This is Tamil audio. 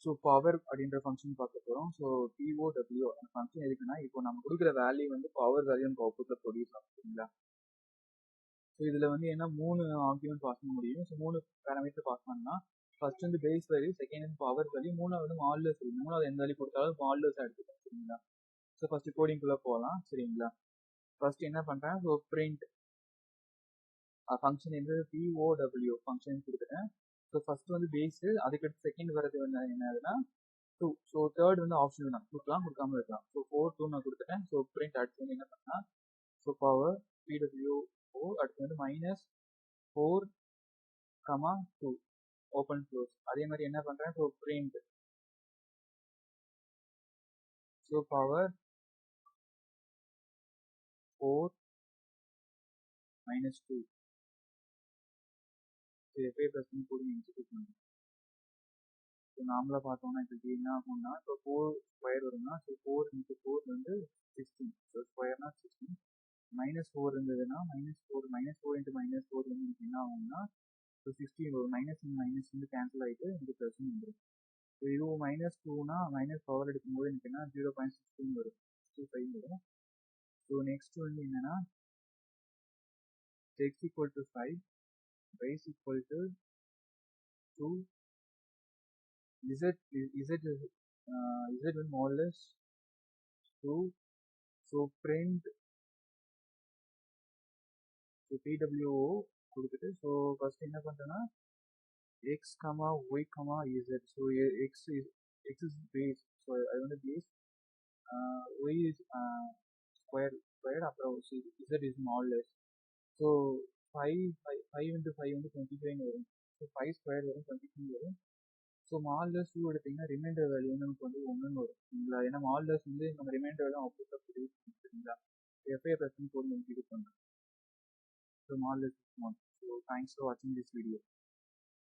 ஸோ பவர் அப்படின்ற ஃபங்க்ஷன் பார்க்க போகிறோம். ஸோ POW அந்த ஃபங்க்ஷன் எதுக்குன்னா, இப்போ நம்ம கொடுக்குற வேல்யூ வந்து பவர் வேல்யூ நமக்கு அவுட்புட்டில் ப்ரொடியூஸ் ஆகும் சரிங்களா. ஸோ இதில் வந்து என்ன 3 ஆர்குமெண்ட் பாஸ் பண்ண முடியும். ஸோ 3 பேராமீட்டர் பாஸ் பண்ணால் ஃபர்ஸ்ட் வந்து பேஸ் வேல்யூ, செகண்ட் வந்து பவர் வேல்யூ, மூணாவது வந்து மாடுலஸ் வேல்யூ. மூணாவது எந்த வேல்யூ கொடுத்தாலும் மாடுலஸ் எடுத்துக்கலாம் சரிங்களா. ஸோ ஃபர்ஸ்ட் கோடிங்குள்ளே போகலாம் சரிங்களா. ஃபர்ஸ்ட் என்ன பண்ணுறேன், ஸோ பிரிண்ட் ஃபங்க்ஷன் வந்து POW ஃபங்க்ஷன் கொடுத்துட்டேன். ஸோ ஃபர்ஸ்ட் வந்து பேஸு, அதுக்கடுத்து செகண்ட் வரது வந்து என்னதுன்னா 2. ஸோ தேர்ட் வந்து ஆப்ஷன் தான், கொடுக்கலாம் கொடுக்காம இருக்கலாம். ஸோ 4 2 நான் கொடுத்துட்டேன். ஸோ பிரிண்ட் அடுத்து வந்து என்ன பண்ணா, ஸோ பவர் PWO அடுத்து வந்து -4, 2 ஓப்பன் க்ளோஸ். அதே மாதிரி என்ன பண்றேன், ஸோ பிரிண்ட் ஸோ பவர் 4 -2 எப்பயே ப்ளஸ் பண்ணி போடுங்க எக்ஸிக்யூட் பண்ணுங்க. ஸோ நார்மலாக பார்த்தோம்னா இப்போ என்ன ஆகும்னா, இப்போ 4 ஸ்கொயர் வரும்னா, ஸோ 4 × 4 வந்து 16. ஸோ ஸ்கொயர்னா 16. -4 இருந்ததுன்னா -4 × -4 வந்து என்ன ஆகும்னா, ஸோ 16 வரும். மைனஸ் வந்து கேன்சல் ஆகிட்டு இந்த ப்ளஸ் வந்துடும். ஸோ இது -2னா மைனஸ் பவர் எடுக்கும்போது எனக்கு என்ன 0.16 வரும், 65 வரும். ஸோ நெக்ஸ்ட் வந்து என்னன்னா, x = 5, y = 2, z வந்து modulus 2. ஸோ print PWO கொடுத்துட்டு, ஸோ ஃபர்ஸ்ட் என்ன பண்ணுறேன்னா x, y, z. So x is base, so அது வந்து base, y is square, அப்புறம் z is modulus. ஸோ 5 × 5 வந்து 25 வரும். ஸோ 5 ஸ்கொயர் வரும், 25 வரும். ஸோ மாடுலஸ் 2 எடுத்தீங்கன்னா ரிமைண்டர் வேல்யூ நமக்கு வந்து 1 வரும் சரிங்களா. ஏன்னா மாடுலஸ் வந்து நம்ம ரிமைண்டர் வேல்யூ அவுட்புட் ப்ரொடியூஸ் பண்ணும் சரிங்களா. FA + போட்டு இது பண்ணுறோம். So modulus 1. So thanks for வாட்சிங் திஸ் வீடியோ.